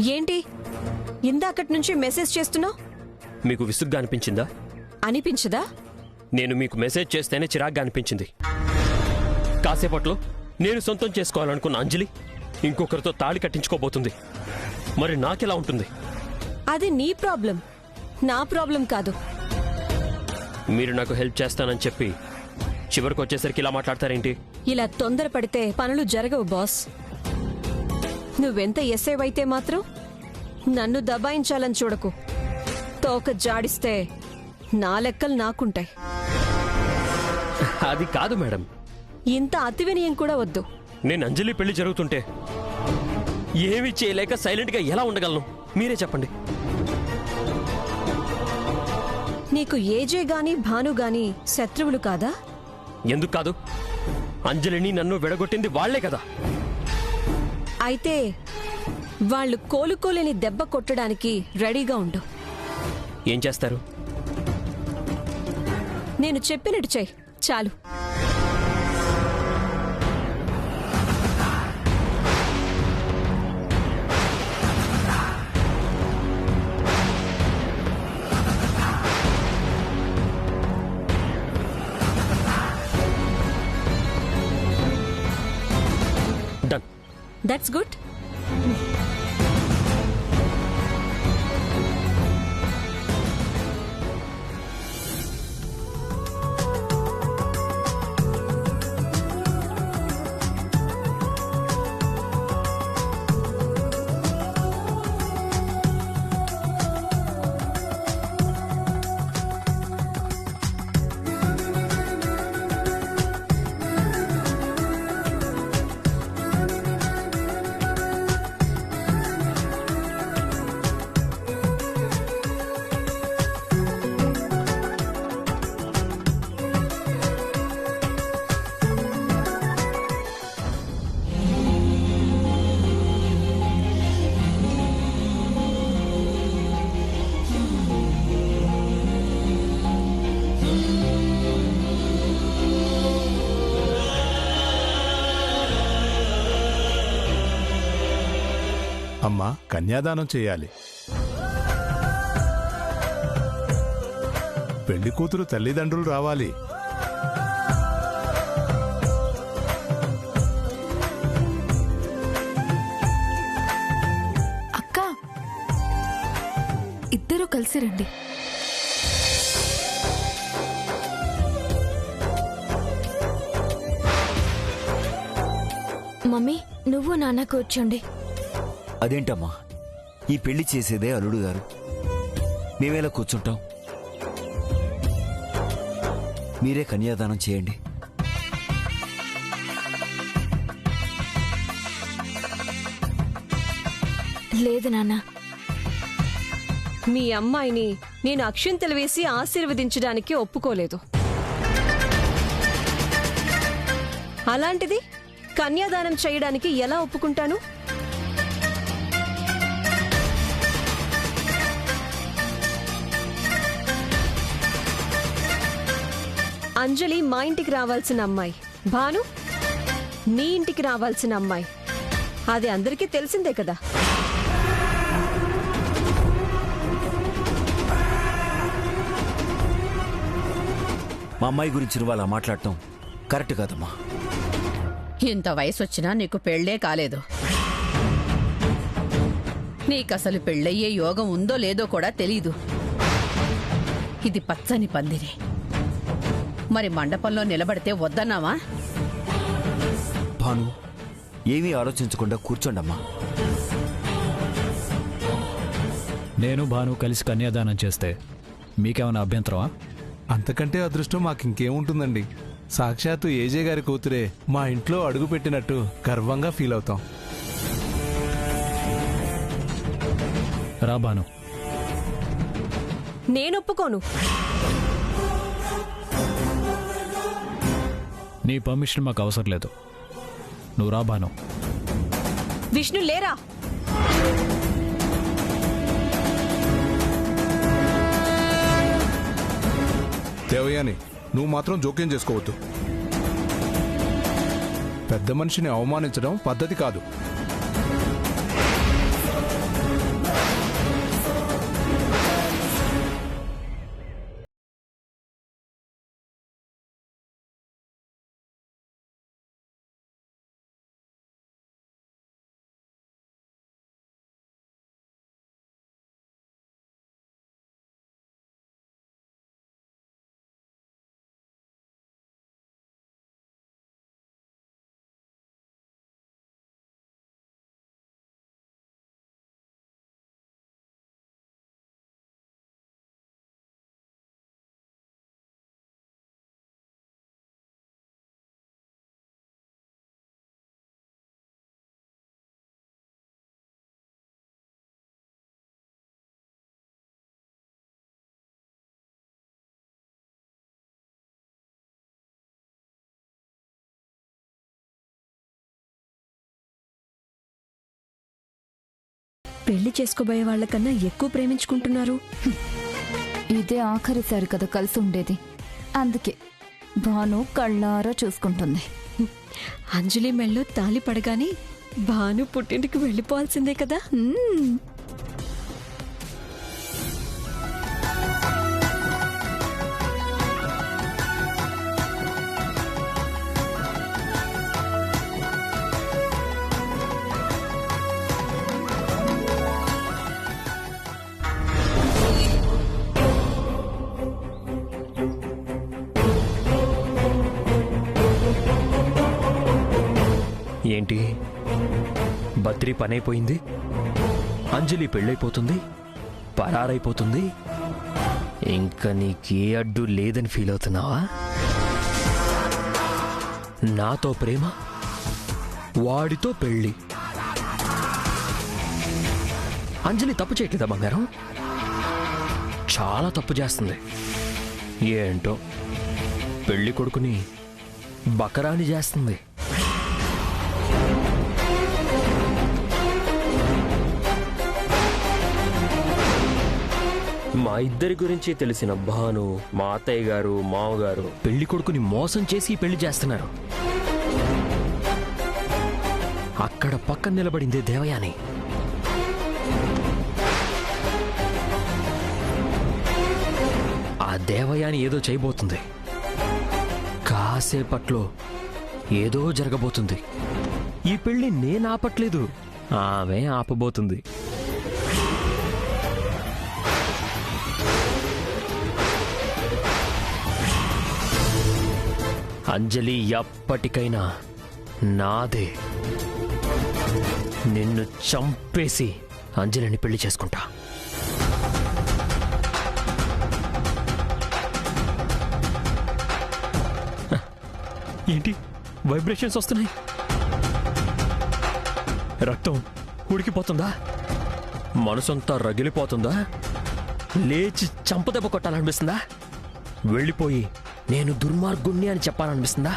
ఏంటి ఇందాకటి నుంచి మెసేజ్ చేస్తున్నావు? మీకు విసుగ్గా అనిపించిందా? అనిపించదా? నేను మీకు మెసేజ్ చేస్తేనే చిరాగ్గా అనిపించింది. కాసేపట్లో నేను సొంతం చేసుకోవాలనుకున్న అంజలి ఇంకొకరితో తాళి కట్టించుకోబోతుంది. మరి నాకెలా ఉంటుంది? అది నీ ప్రాబ్లం, నా ప్రాబ్లం కాదు. మీరు నాకు హెల్ప్ చేస్తానని చెప్పి చివరికి వచ్చేసరికి ఇలా మాట్లాడతారేంటి? ఇలా తొందరపడితే పనులు జరగవు బాస్. నువ్వెంత ఎస్ఐవైతే మాత్రం నన్ను దబాయించాలని చూడకు. తోక జాడిస్తే నా లెక్కలు నాకుంటాయి. అది కాదు మేడం. ఇంత అతివినయం కూడా వద్దు. నేను అంజలి పెళ్లి జరుగుతుంటే ఏమీ చేయలేక సైలెంట్గా ఎలా ఉండగలను? మీరే చెప్పండి. నీకు ఏజే గాని భాను గాని శత్రువులు కాదా? ఎందుకు కాదు? అంజలిని నన్ను విడగొట్టింది వాళ్లే కదా. అయితే వాళ్ళు కోలుకోలేని దెబ్బ కొట్టడానికి రెడీగా ఉండు. ఏం చేస్తారు? నేను చెప్పినట్టు చెయ్యి చాలు. డన్. That's good. అమ్మా, కన్యాదానం చేయాలి. పెళ్లి కూతురు తల్లిదండ్రులు రావాలి. అక్క, ఇద్దరూ కలిసి రండి. మమ్మీ, నువ్వు నాన్న కూర్చోండి. అదేంటమ్మా, ఈ పెళ్లి చేసేదే అల్లుడు గారు, మేమేలా కూర్చుంటాం? మీరే కన్యాదానం చేయండి. లేదు నాన్న, మీ అమ్మాయిని నేను అక్షింతలు వేసి ఆశీర్వదించడానికి ఒప్పుకోలేదు. అలాంటిది కన్యాదానం చేయడానికి ఎలా ఒప్పుకుంటాను? అంజలి మా ఇంటికి రావాల్సిన అమ్మాయి, భాను మీ ఇంటికి రావాల్సిన అమ్మాయి. అది అందరికీ తెలిసిందే కదా. మా అమ్మాయి గురించి నువ్వు అలా మాట్లాడటం కరెక్ట్ కాదమ్మా. ఇంత వయసు వచ్చినా నీకు పెళ్లే కాలేదు. నీకసలు పెళ్ళయ్యే యోగం ఉందో లేదో కూడా తెలీదు. ఇది పచ్చని పందిరి. మరి మండపంలో నిలబడితే వద్దన్నావా? భాను, ఏమీ ఆలోచించకుండా కూర్చోండమ్మా. నేను భాను కలిసి కన్యాదానం చేస్తే మీకేమైనా అభ్యంతరమా? అంతకంటే అదృష్టం మాకింకేముంటుందండి. సాక్షాత్తు ఏజే గారి కూతురే మా ఇంట్లో అడుగుపెట్టినట్టు గర్వంగా ఫీల్ అవుతాం. రా భాను. నేనొప్పుకోను. నీ పర్మిషన్ మాకు అవసరం లేదు. నువ్వు రా భాను. విష్ణు లేరా? దేవయాని, నువ్వు మాత్రం జోక్యం చేసుకోవద్దు. పెద్ద మనిషిని అవమానించడం పద్ధతి కాదు. పెళ్లి చేసుకోబోయే వాళ్ళకన్నా ఎక్కువ ప్రేమించుకుంటున్నారు. ఇదే ఆఖరిసారి కదా కలిసి ఉండేది. అందుకే భాను కళ్ళారా చూసుకుంటుంది. అంజలి మెళ్ళో తాళి పడగానే భాను పుట్టింటికి వెళ్ళిపోవాల్సిందే కదా. ఏంటి బద్రి పనైపోయింది, అంజలి పెళ్ళైపోతుంది, పరారైపోతుంది, ఇంకా నీకే అడ్డు లేదని ఫీల్ అవుతున్నావా? నాతో ప్రేమ, వాడితో పెళ్ళి. అంజలి తప్పు చేయట్లేదా బంగారం? చాలా తప్పు చేస్తుంది. ఏంటో పెళ్లి కొడుకుని బకరాని చేస్తుంది. మా ఇద్దరి గురించి తెలిసిన భాను, మా అత్తయ్య గారు, మామగారు పెళ్లి కొడుకుని మోసం చేసి పెళ్లి చేస్తున్నారు. అక్కడ పక్కన నిలబడిందే దేవయాని. ఆ దేవయాని ఏదో చేయబోతుంది. కాసేపట్లో ఏదో జరగబోతుంది. ఈ పెళ్లి నేను ఆపట్లేదు, ఆమె ఆపబోతుంది. అంజలి ఎప్పటికైనా నాదే. నిన్ను చంపేసి అంజలిని పెళ్లి చేసుకుంటా. ఏంటి వైబ్రేషన్స్ వస్తున్నాయి? రక్తం ఉడికిపోతుందా? మనసంతా రగిలిపోతుందా? లేచి చంపదెబ్బ కొట్టాలనిపిస్తుందా? వెళ్ళిపోయి నేను దుర్మార్గుణ్ణి అని చెప్పాలనిపిస్తుందా?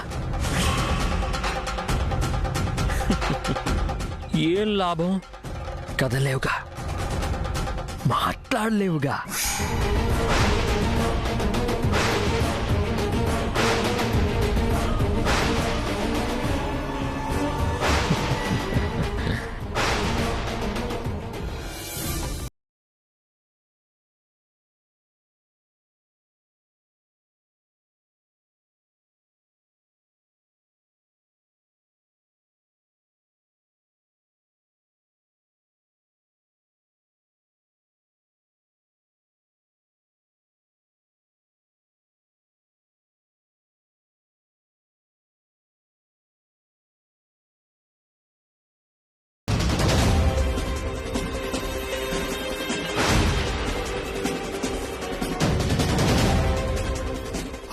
ఏం లాభం? కదలేవుగా, మాట్లాడలేవుగా.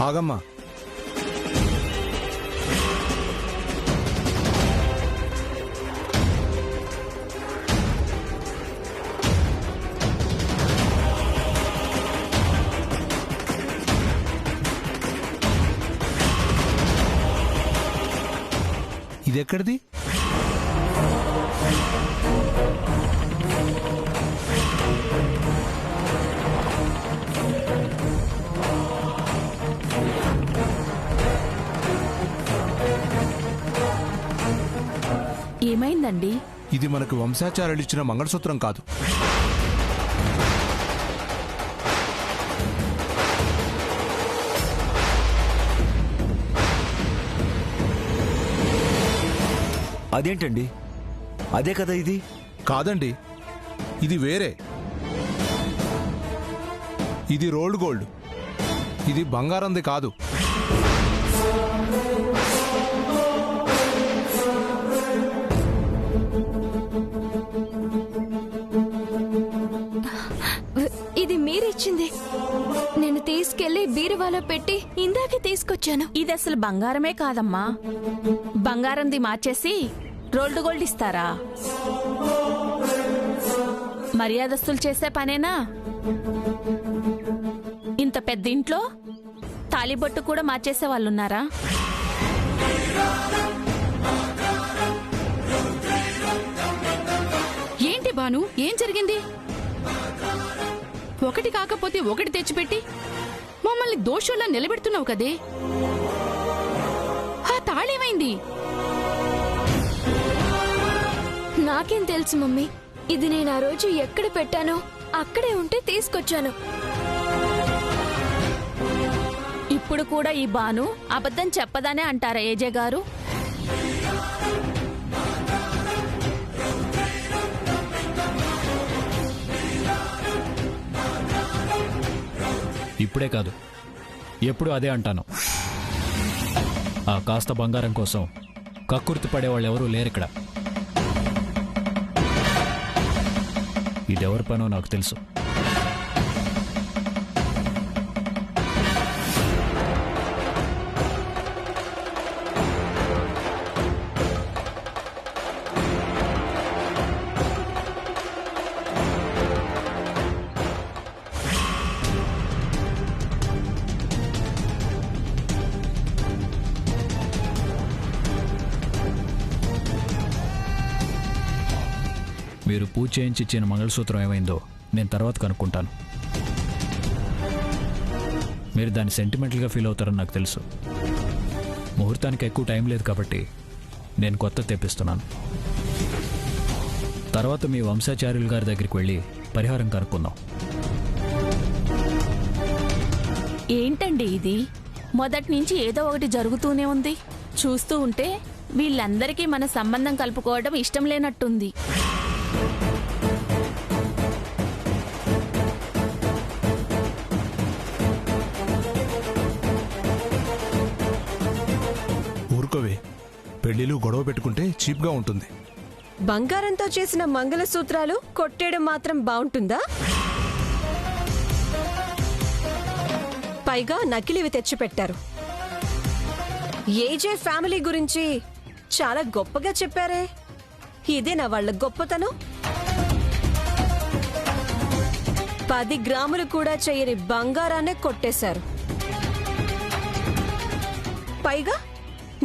ఆగమ్మా. ఇదెక్కడిది? ఏమైందండి? ఇది మనకు వంశాచార్యులు ఇచ్చిన మంగళసూత్రం కాదు. అదేంటండి? అదే కదా ఇది? కాదండి, ఇది వేరే. ఇది రోల్డ్ గోల్డ్. ఇది బంగారంది కాదు. ఇది మీరిచ్చింది. నేను తీసుకెళ్లి బీరువాలో పెట్టి ఇందాకే తీసుకొచ్చాను. ఇది అసలు బంగారమే కాదమ్మా. బంగారంది మార్చేసి రోల్డ్ గోల్డ్ ఇస్తారా? మర్యాదస్తులు చేసే పనేనా? ఇంత పెద్ద ఇంట్లో తాలిబొట్టు కూడా మార్చేసే వాళ్ళున్నారా? బాను, ఏం జరిగింది? ఒకటి కాకపోతే ఒకటి తెచ్చిపెట్టి మమ్మల్ని దోషుల్లా నిలబెడుతున్నావు కదే. ఆ తాళేమైంది? నాకేం తెలుసు మమ్మీ. ఇది నేను ఆ రోజు ఎక్కడ పెట్టానో అక్కడే ఉంటే తీసుకొచ్చాను. ఇప్పుడు కూడా ఈ బాను అబద్ధం చెప్పదానే అంటారా ఏజే గారు? ఇప్పుడే కాదు, ఎప్పుడు అదే అంటాను. ఆ కాస్త బంగారం కోసం కక్కుర్తి పడేవాళ్ళు ఎవరూ లేరిక్కడ. ఇదెవరి పనో నాకు తెలుసు. మీరు పూజ చేయించి ఇచ్చిన మంగళసూత్రం ఏమైందో నేను తర్వాత కనుక్కుంటాను. మీరు దాన్ని సెంటిమెంటల్గా ఫీల్ అవుతారని నాకు తెలుసు. ముహూర్తానికి ఎక్కువ టైం లేదు కాబట్టి నేను కొత్త తెప్పిస్తున్నాను. తర్వాత మీ వంశాచార్యుల గారి దగ్గరికి వెళ్ళి పరిహారం కనుక్కుందాం. ఏంటండి ఇది? మొదటి నుంచి ఏదో ఒకటి జరుగుతూనే ఉంది. చూస్తూ ఉంటే వీళ్ళందరికీ మన సంబంధం కలుపుకోవడం ఇష్టం లేనట్టుంది. ఊరుకోవే, పెళ్లిలు గొడవ పెట్టుకుంటే చీప్గా ఉంటుంది. బంగారంతో చేసిన మంగళసూత్రాలు కొట్టేయడం మాత్రం బాగుంటుందా? పైగా నకిలీవి తెచ్చిపెట్టారు. ఏజే ఫ్యామిలీ గురించి చాలా గొప్పగా చెప్పారే. ఇదేనా వాళ్ళ గొప్పతనం? 10 గ్రాములు కూడా చేయని బంగారాన్నే కొట్టేశారు. పైగా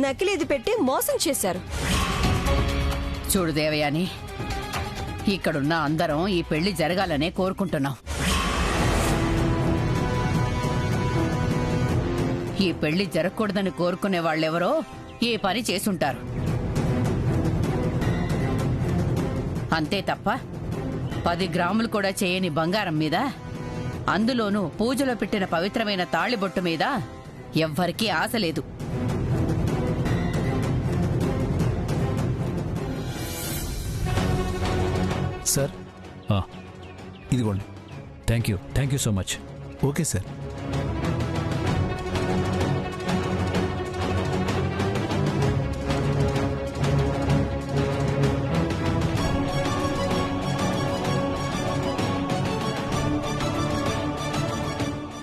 నకిలీది పెట్టి మోసం చేశారు. చూడు దేవయాని, ఇక్కడున్న అందరం ఈ పెళ్లి జరగాలనే కోరుకుంటున్నాం. ఈ పెళ్లి జరగకూడదని కోరుకునే వాళ్ళెవరో ఈ పని చేసుంటారు. అంతే తప్ప 10 గ్రాములు కూడా చేయని బంగారం మీద, అందులోనూ పూజలో పెట్టిన పవిత్రమైన తాళిబొట్టు మీద ఎవ్వరికీ ఆశ లేదు. సార్, ఇదిగోండి. Thank you so much. Okay sir.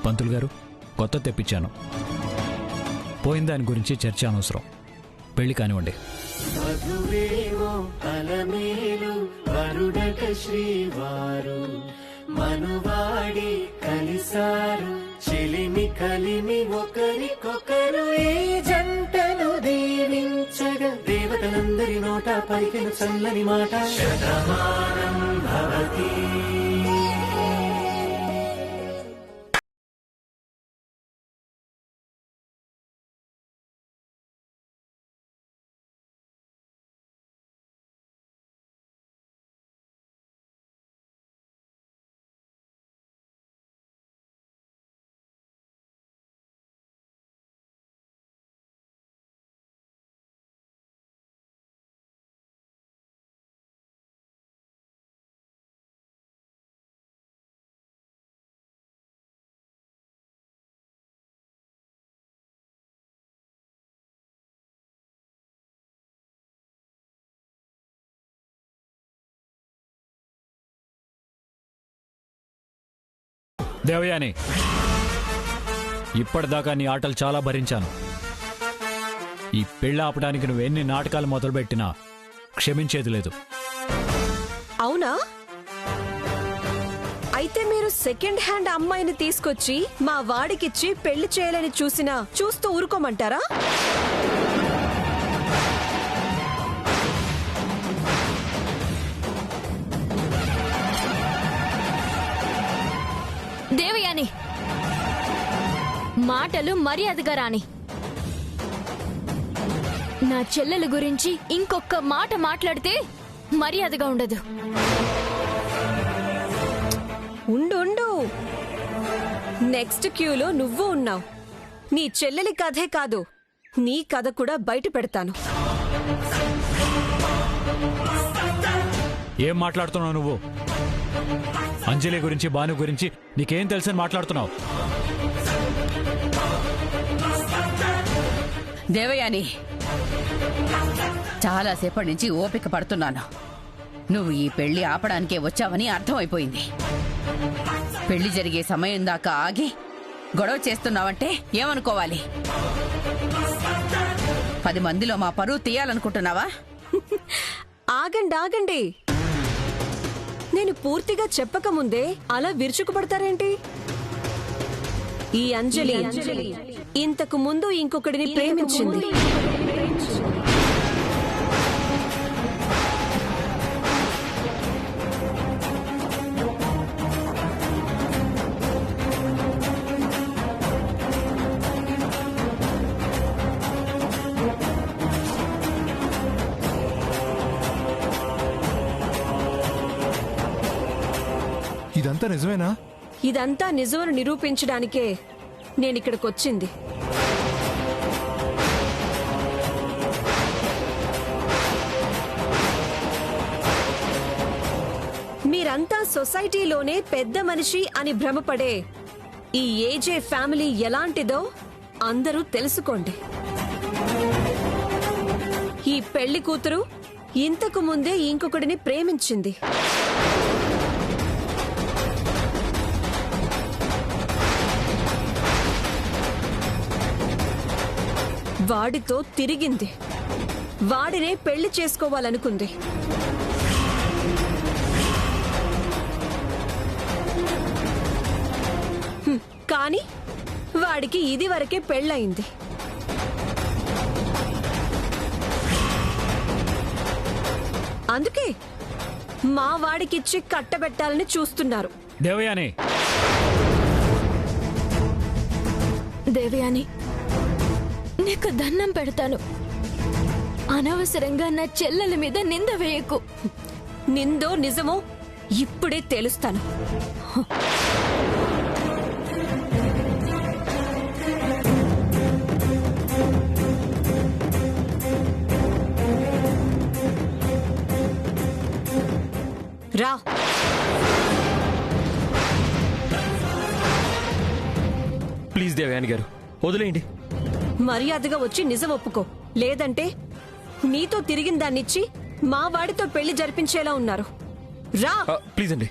పంతులు గారు, కొత్త తెప్పించాను. పోయిన దాని గురించి చర్చ అనవసరం. పెళ్లి కానివ్వండి. మధువేమో అలమేలు వరుడట శ్రీవారు మనువాడి కలిసారు చెలిమి కలిమి ఒకరికొకరు ఈ జంటను దీవించగా దేవతలందరి నోట పలికిన చల్లని మాట శతమానం భవతి. దేవయాని, ఇప్పటిదాకా నీ ఆటలు చాలా భరించాను. ఈ పెళ్లి ఆపడానికి నువ్వు ఎన్ని నాటకాలు మొదలుపెట్టినా క్షమించేది లేదు. అవునా? అయితే మీరు సెకండ్ హ్యాండ్ అమ్మాయిని తీసుకొచ్చి మా వాడికిచ్చి పెళ్లి చేయాలని చూస్తూ ఊరుకోమంటారా? మాటలు మర్యాదగా రాని. నా చెల్లెల గురించి ఇంకొక మాట మాట్లాడితే మర్యాదగా ఉండదు. ఉండు, నెక్స్ట్ క్యూలో నువ్వు ఉన్నావు. నీ చెల్లెలి కథే కాదు, నీ కథ కూడా బయట పెడతాను. ఏం మాట్లాడుతున్నావు నువ్వు? అంజలి గురించి, భాను గురించి నీకేం తెలుసని మాట్లాడుతున్నావు? దేవయాని, చాలాసేపటి నుంచి ఓపిక పడుతున్నాను. నువ్వు ఈ పెళ్లి ఆపడానికే వచ్చావని అర్థమైపోయింది. పెళ్లి జరిగే సమయం దాకా ఆగి గొడవ చేస్తున్నావంటే ఏమనుకోవాలి? 10 మందిలో మా పరువు తీయాలనుకుంటున్నావా? ఆగండి, నేను పూర్తిగా చెప్పకముందే అలా విరుచుకుపడతారేంటి? ఈ అంజలి ఇంతకు ముందు ఇంకొకడిని ప్రేమించింది. ఇదంతా నిజమేనా? ఇదంతా నిజమని నిరూపించడానికే నేనిక్కడికొచ్చింది. మీరంతా సొసైటీలోనే పెద్ద మనిషి అని భ్రమపడే ఈ ఏజే ఫ్యామిలీ ఎలాంటిదో అందరూ తెలుసుకోండి. ఈ పెళ్లి కూతురు ఇంతకు ముందే ఇంకొకడిని ప్రేమించింది. వాడితో తిరిగింది. వాడినే పెళ్లి చేసుకోవాలనుకుంది. కానీ వాడికి ఇది వరకే పెళ్ళయింది. అందుకే మా వాడికిచ్చి కట్టబెట్టాలని చూస్తున్నారు. దేవయాని, దేవయాని, నీకు దండం పెడతాను. అనవసరంగా నా చెల్లెల మీద నింద వేయకు. నిందో నిజమో ఇప్పుడే తెలుస్తాను. రా. ప్లీజ్ దేవయాని గారు, వదిలేయండి. మర్యాదగా వచ్చి నిజం ఒప్పుకో, లేదంటే నీతో తిరిగిన దాన్నిచ్చి మా వాడితో పెళ్లి జరిపించేలా ఉన్నారు. రా. ప్లీజ్ అండి.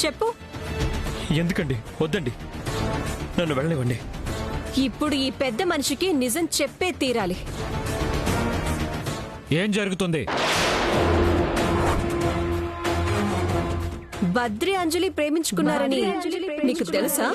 చెప్పు. ఎందుకండి? వద్దండి, నన్ను వెళ్ళనివ్వండి. ఇప్పుడు ఈ పెద్ద మనిషికి నిజం చెప్పే తీరాలి. ఏం జరుగుతుంది? బద్రి అంజలి ప్రేమించుకున్నారని నీకు తెలుసా?